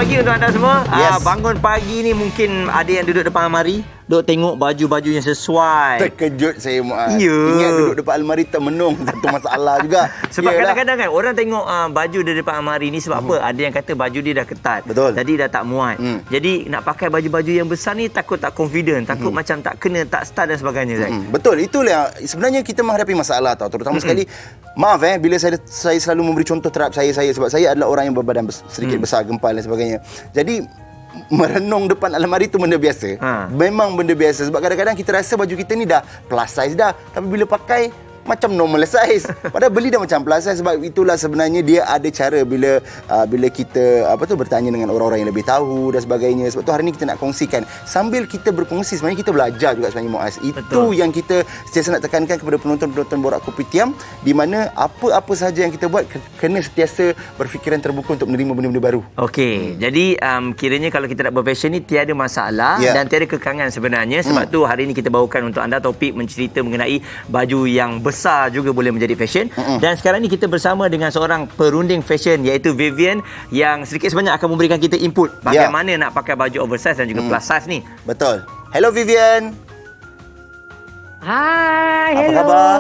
pagi untuk anda semua. Yes. Bangun pagi ni mungkin ada yang duduk depan almari, duk tengok baju-baju yang sesuai. Terkejut saya, Muaz. Ya. Ingat duduk depan almari termenung. Satu masalah juga. Sebab Yalah. kadang-kadang kan orang tengok baju di depan almari ni sebab apa? Ada yang kata baju dia dah ketat. Betul. Jadi dah tak muat. Jadi nak pakai baju-baju yang besar ni takut tak confident, takut macam tak kena, tak start dan sebagainya. Zai. Betul, itulah sebenarnya kita menghadapi masalah tau. Terutama sekali, maaf bila saya selalu memberi contoh terhadap saya sebab saya adalah orang yang berbadan sedikit besar, gempal dan sebagainya. Jadi merenung depan almari tu benda biasa. Memang benda biasa sebab kadang-kadang kita rasa baju kita ni dah plus size dah, tapi bila pakai macam normal size. Padahal beli dah macam plus size. Sebab itulah sebenarnya dia ada cara bila kita bertanya dengan orang-orang yang lebih tahu dan sebagainya. Sebab tu hari ni kita nak kongsikan. Sambil kita berkongsi sebenarnya kita belajar juga sebenarnya, Muaz. Itu yang kita sentiasa nak tekankan kepada penonton-penonton Borak Kopitiam, di mana apa-apa sahaja yang kita buat kena sentiasa berfikiran terbuka untuk menerima benda-benda baru. Okey, jadi kiranya kalau kita nak berfashion ni tiada masalah dan tiada kekangan sebenarnya. Sebab tu hari ni kita bawakan untuk anda topik mencerita mengenai baju yang besar juga boleh menjadi fashion. Dan sekarang ni kita bersama dengan seorang perunding fashion iaitu Vivian yang sedikit sebanyak akan memberikan kita input bagaimana nak pakai baju oversize dan juga plus size ni. Betul. Hello Vivian. Hai, Apa hello. khabar?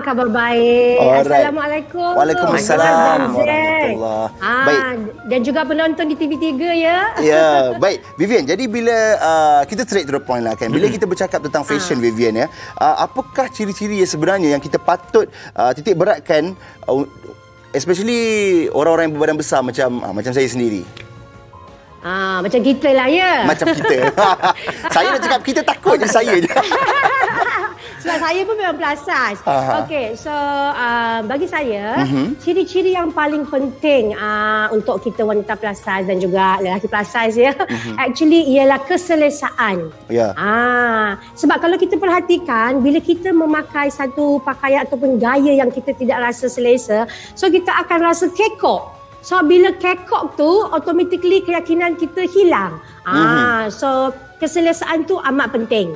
Khabar baik. Alright. Assalamualaikum. Waalaikumsalam warahmatullahi. Baik. Dan juga penonton di TV3 ya. Ya, baik. Vivian, jadi bila kita straight to the point lah kan. Bila kita bercakap tentang fashion Vivian ya, apakah ciri-ciri yang sebenarnya yang kita patut titik beratkan, especially orang-orang yang berbadan besar macam saya sendiri? Macam kita lah ya. Macam kita. Saya nak cakap kita takut je saya je. Sebab saya pun memang plus size. Okey, so bagi saya, ciri-ciri yang paling penting untuk kita wanita plus size dan juga lelaki plus size ya, actually ialah keselesaan. Ya. Sebab kalau kita perhatikan, bila kita memakai satu pakaian ataupun gaya yang kita tidak rasa selesa, so kita akan rasa kekok. So bila kekok tu, automatically keyakinan kita hilang. So keselesaan tu amat penting.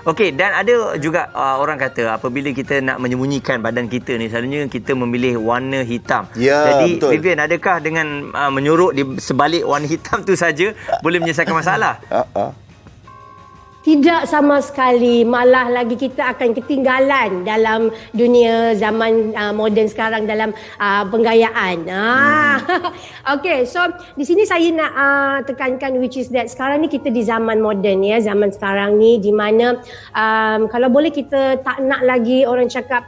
Okey, dan ada juga orang kata apabila kita nak menyembunyikan badan kita ni, selalunya kita memilih warna hitam. Ya, jadi betul. Vivian, adakah dengan menyorok di sebalik warna hitam tu saja boleh menyelesaikan masalah? Tidak sama sekali, malah lagi kita akan ketinggalan dalam dunia zaman moden sekarang dalam penggayaan. Okey, so di sini saya nak tekankan which is that sekarang ni kita di zaman moden ya, zaman sekarang ni di mana kalau boleh kita tak nak lagi orang cakap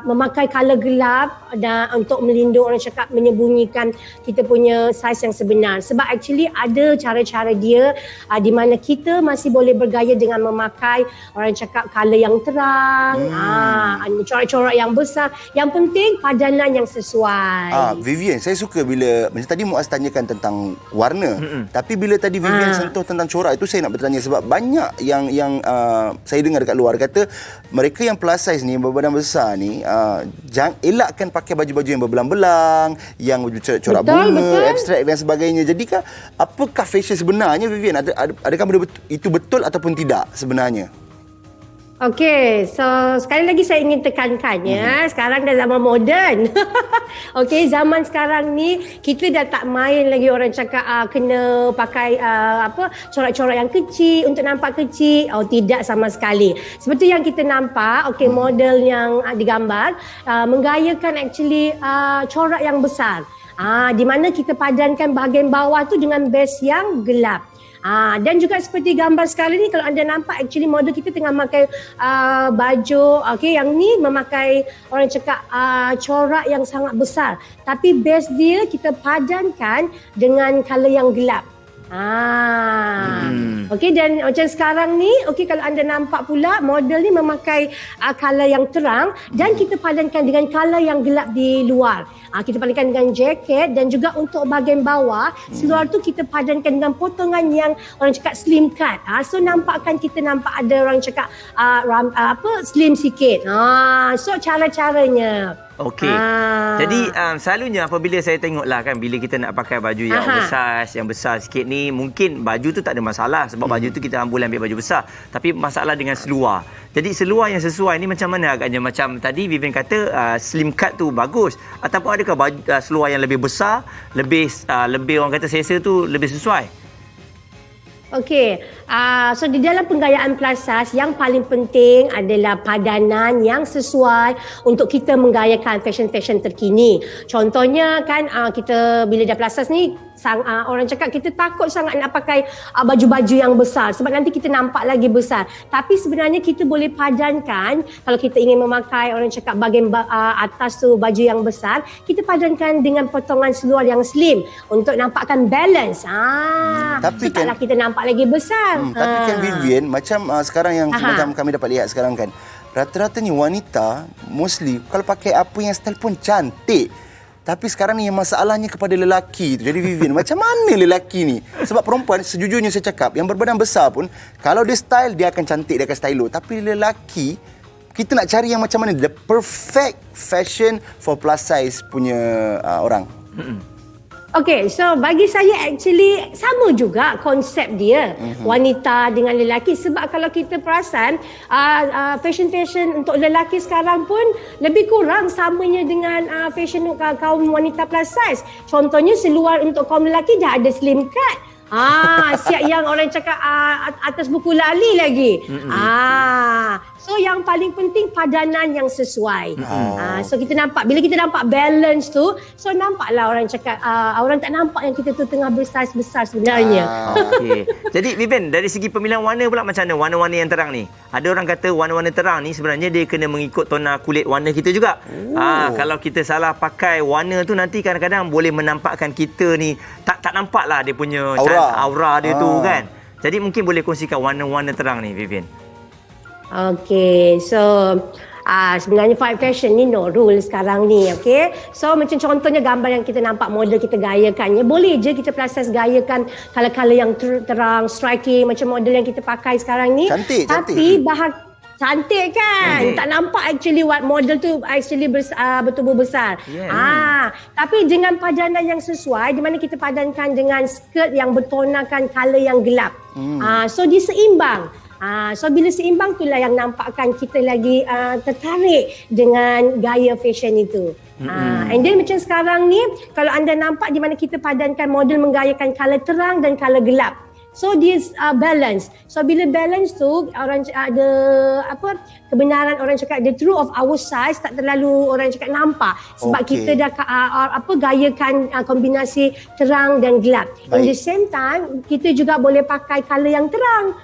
memakai color gelap dan untuk melindung orang cakap menyembunyikan kita punya size yang sebenar. Sebab actually ada cara-cara dia di mana kita masih boleh bergaya dengan memakai orang cakap color yang terang, corak-corak yang besar. Yang penting padanan yang sesuai. Vivian, saya suka bila macam tadi Muaz tanyakan tentang warna, tapi bila tadi Vivian sentuh tentang corak, itu saya nak bertanya sebab banyak yang saya dengar dekat luar kata mereka yang plus size ni, berbadan besar ni, jangan elakkan pakai baju-baju yang berbelang-belang, yang corak bunga, abstrak dan sebagainya. Jadi apakah fashion sebenarnya Vivian? Adakah benda itu betul ataupun tidak sebenarnya? Okey, so sekali lagi saya ingin tekankan ya, sekarang dah zaman moden. Okey, zaman sekarang ni kita dah tak main lagi orang cakap kena pakai corak-corak yang kecil untuk nampak kecil. Tidak sama sekali. Seperti yang kita nampak, okey, model yang digambar menggayakan actually corak yang besar. Di mana kita padankan bahagian bawah tu dengan base yang gelap. Dan juga seperti gambar sekali ni, kalau anda nampak actually model kita tengah memakai baju yang ni memakai orang cakap corak yang sangat besar, tapi base dia kita padankan dengan color yang gelap. Okey, dan macam sekarang ni, kalau anda nampak pula model ni memakai color yang terang dan kita padankan dengan color yang gelap di luar. Kita padankan dengan jaket dan juga untuk bahagian bawah seluar tu kita padankan dengan potongan yang orang cakap slim cut. So kita nampak ada orang cakap slim sikit. So cara-caranya. Okey. Jadi selalunya apabila saya tengoklah kan, bila kita nak pakai baju yang oversize, yang besar sikit ni, mungkin baju tu tak ada masalah sebab baju tu kita boleh ambil baju besar. Tapi masalah dengan seluar. Jadi seluar yang sesuai ni macam mana agaknya? Macam tadi Vivian kata slim cut tu bagus, ataupun adakah baju, seluar yang lebih besar, lebih orang kata selesa tu lebih sesuai? Okey, so di dalam penggayaan plus size yang paling penting adalah padanan yang sesuai untuk kita menggayakan fashion-fashion terkini. Contohnya kan kita bila dah plus size ni orang cakap kita takut sangat nak pakai baju-baju yang besar sebab nanti kita nampak lagi besar. Tapi sebenarnya kita boleh padankan kalau kita ingin memakai orang cakap bahagian atas tu baju yang besar, kita padankan dengan potongan seluar yang slim untuk nampakkan balance. Tapi so taklah kita nampak lagi besar. Tapi kan Vivian, macam sekarang yang macam kami dapat lihat sekarang kan, rata-ratanya wanita mostly kalau pakai apa yang style pun cantik. Tapi sekarang ni yang masalahnya kepada lelaki tu. Jadi Vivian, macam mana lelaki ni? Sebab perempuan sejujurnya saya cakap, yang berbadan besar pun kalau dia style dia akan cantik, dia akan stylo. Tapi lelaki kita nak cari yang macam mana the perfect fashion for plus size punya orang. Okay, so bagi saya actually sama juga konsep dia wanita dengan lelaki sebab kalau kita perasan fashion untuk lelaki sekarang pun lebih kurang samanya dengan fashion kaum wanita plus size. Contohnya seluar untuk kaum lelaki dah ada slim cut. Siap yang orang cakap atas buku lali lagi. So yang paling penting padanan yang sesuai. So kita nampak, bila kita nampak balance tu, so nampaklah orang cakap orang tak nampak yang kita tu tengah bersaiz-besar sebenarnya. Okey. Jadi Vivian, dari segi pemilihan warna pula macam mana? Warna-warna yang terang ni. Ada orang kata warna-warna terang ni sebenarnya dia kena mengikut tona kulit warna kita juga. Kalau kita salah pakai warna tu nanti kadang-kadang boleh menampakkan kita ni tak nampaklah dia punya aura dia tu kan. Jadi mungkin boleh kongsikan warna-warna terang ni Vivian. Okay, so sebenarnya fashion ni no rule sekarang ni, okay. So macam contohnya gambar yang kita nampak model kita gayakan, boleh je kita plus size gayakan color-color yang terang, striking macam model yang kita pakai sekarang ni. Cantik. Cantik kan? Tak nampak actually model tu actually betul-betul besar. Tapi dengan padanan yang sesuai, di mana kita padankan dengan skirt yang bertonakan color yang gelap. So dia seimbang. So bila seimbang itulah yang nampakkan kita lagi tertarik dengan gaya fashion itu. And then macam sekarang ni, kalau anda nampak di mana kita padankan model menggayakan color terang dan color gelap. So dia balance. So bila balance tu orang ada kebenaran orang cakap the true of our size tak terlalu orang cakap nampak sebab kita dah gayakan kombinasi terang dan gelap. At the same time kita juga boleh pakai color yang terang.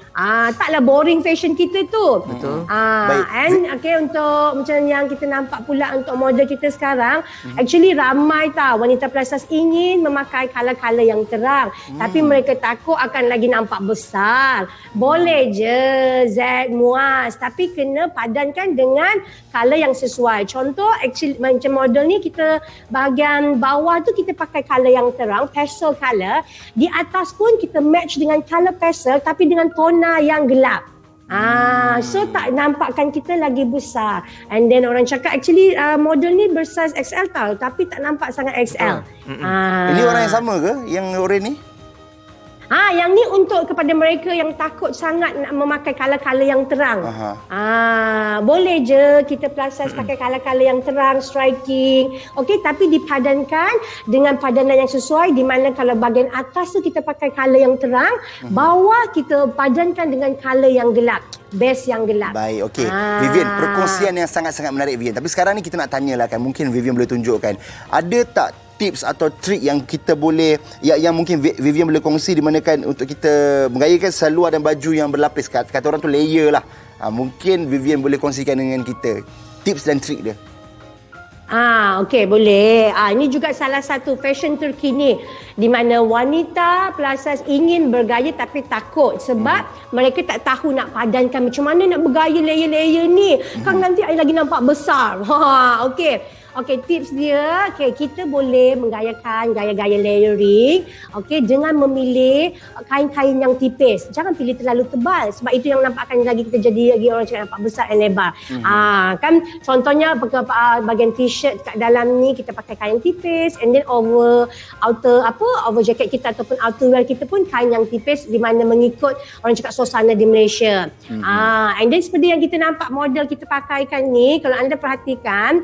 Taklah boring fashion kita tu. Betul. And okay, untuk macam yang kita nampak pula untuk model kita sekarang, actually ramai wanita plus size ingin memakai color-color yang terang. Tapi mereka takut akan lagi nampak besar. Boleh je Z muas, tapi kena padankan dengan color yang sesuai. Contoh actually macam model ni kita bahagian bawah tu kita pakai color yang terang, pastel color. Di atas pun kita match dengan color pastel tapi dengan tona yang gelap. So tak nampakkan kita lagi besar. And then orang cakap actually model ni bersaiz XL tau, tapi tak nampak sangat XL. Ini orang yang sama ke yang oren ni? Yang ni untuk kepada mereka yang takut sangat nak memakai color-color yang terang. Boleh je kita plus size pakai color-color yang terang, striking. Okey, tapi dipadankan dengan padanan yang sesuai di mana kalau bahagian atas tu kita pakai color yang terang, bawah kita padankan dengan color yang gelap. Base yang gelap. Baik, okey. Vivian, perkongsian yang sangat-sangat menarik Vivian. Tapi sekarang ni kita nak tanyalah kan, mungkin Vivian boleh tunjukkan. Ada tak tips atau trik yang kita boleh yang mungkin Vivian boleh kongsi di mana kan untuk kita menggayakan seluar dan baju yang berlapis, kata orang tu layer lah. Mungkin Vivian boleh kongsikan dengan kita tips dan trik dia. Okey, boleh. Ini juga salah satu fashion terkini di mana wanita plus size ingin bergaya tapi takut sebab mereka tak tahu nak padankan macam mana nak bergaya layer-layer ni. Kan nanti lagi nampak besar. Okey. Okey, tips dia, kita boleh menggayakan gaya-gaya layering, dengan memilih kain-kain yang tipis. Jangan pilih terlalu tebal sebab itu yang nampakkan lagi kita jadi lagi orang cakap nampak besar dan lebar. Kan contohnya bahagian t-shirt kat dalam ni kita pakai kain tipis, and then over jacket kita ataupun outerwear kita pun kain yang tipis di mana mengikut orang cakap suasana di Malaysia. And then seperti yang kita nampak model kita pakaikan ni, kalau anda perhatikan,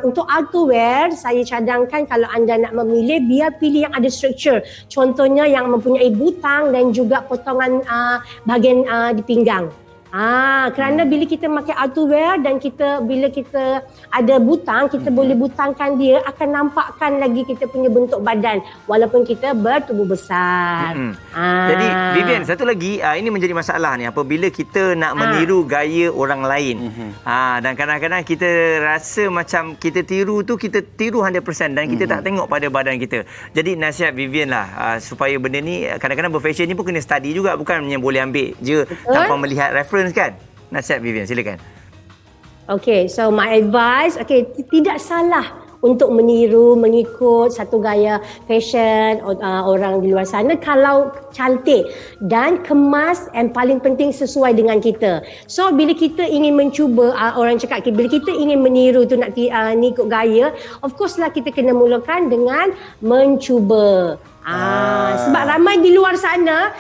untuk outerwear saya cadangkan kalau anda nak memilih, biar pilih yang ada structure. Contohnya yang mempunyai butang dan juga potongan bahagian di pinggang. Kerana bila kita pakai outerwear dan bila kita ada butang, kita boleh butangkan dia, akan nampakkan lagi kita punya bentuk badan walaupun kita bertubuh besar. Jadi Vivian, satu lagi ini menjadi masalah ni apabila kita nak meniru gaya orang lain. Dan kadang-kadang kita rasa macam kita tiru 100% dan kita tak tengok pada badan kita. Jadi nasihat Vivian lah supaya benda ni, kadang-kadang berfashion ni pun kena study juga, bukan hanya boleh ambil je tanpa melihat reference kan. Nasihat Vivian, silakan. So my advice, tidak salah untuk meniru, mengikut satu gaya fashion orang di luar sana kalau cantik dan kemas, and paling penting sesuai dengan kita. So bila kita ingin mencuba, orang cakap bila kita ingin meniru tu nak ikut gaya, of course lah kita kena mulakan dengan mencuba. Sebab ramai di luar sana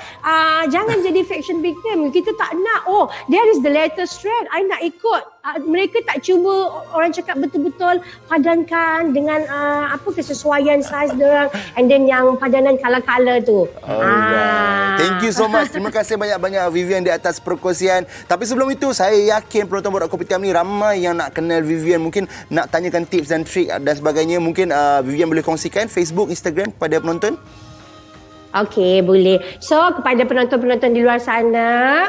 jangan jadi fashion victim. Kita tak nak, there is the latest trend, I nak ikut. Mereka tak cuba orang cakap betul-betul padankan dengan kesesuaian saiz diorang, and then yang padanan color-color tu. Thank you so much. Terima kasih banyak-banyak Vivian di atas perkongsian. Tapi sebelum itu, saya yakin penonton Borak Kopitiam ni ramai yang nak kenal Vivian, mungkin nak tanyakan tips dan trik dan sebagainya. Mungkin Vivian boleh kongsikan Facebook, Instagram kepada penonton? Boleh. So, kepada penonton-penonton di luar sana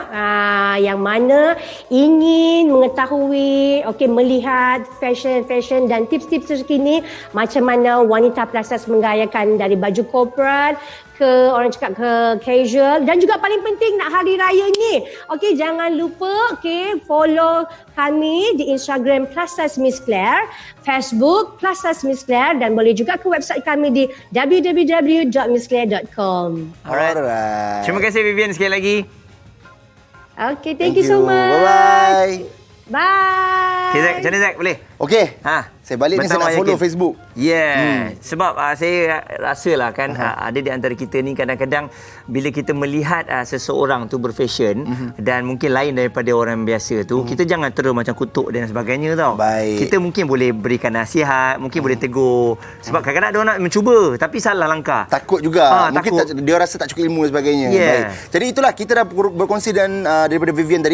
yang mana ingin mengetahui, melihat fashion dan tips-tips terkini macam mana wanita plus size menggayakan dari baju corporate ke orang cakap ke casual, dan juga paling penting nak hari raya ni. Jangan lupa follow kami di Instagram Plus Size Miss Claire, Facebook Plus Size Miss Claire, dan boleh juga ke website kami di www.missclaire.com. Alright. Terima kasih Vivian sekali lagi. Thank you so much. Bye-bye. Bye. Zak, macam mana Zak? Boleh? Saya balik ni saya nak follow Facebook. Sebab saya rasalah kan ada di antara kita ni kadang-kadang bila kita melihat seseorang tu berfashion dan mungkin lain daripada orang biasa tu, kita jangan terus macam kutuk dan sebagainya tau. Kita mungkin boleh berikan nasihat, mungkin boleh tegur. Sebab kadang-kadang dia nak mencuba tapi salah langkah. Takut juga. Mungkin dia rasa tak cukup ilmu dan sebagainya. Jadi itulah kita dah berkongsi dan daripada Vivian tadi.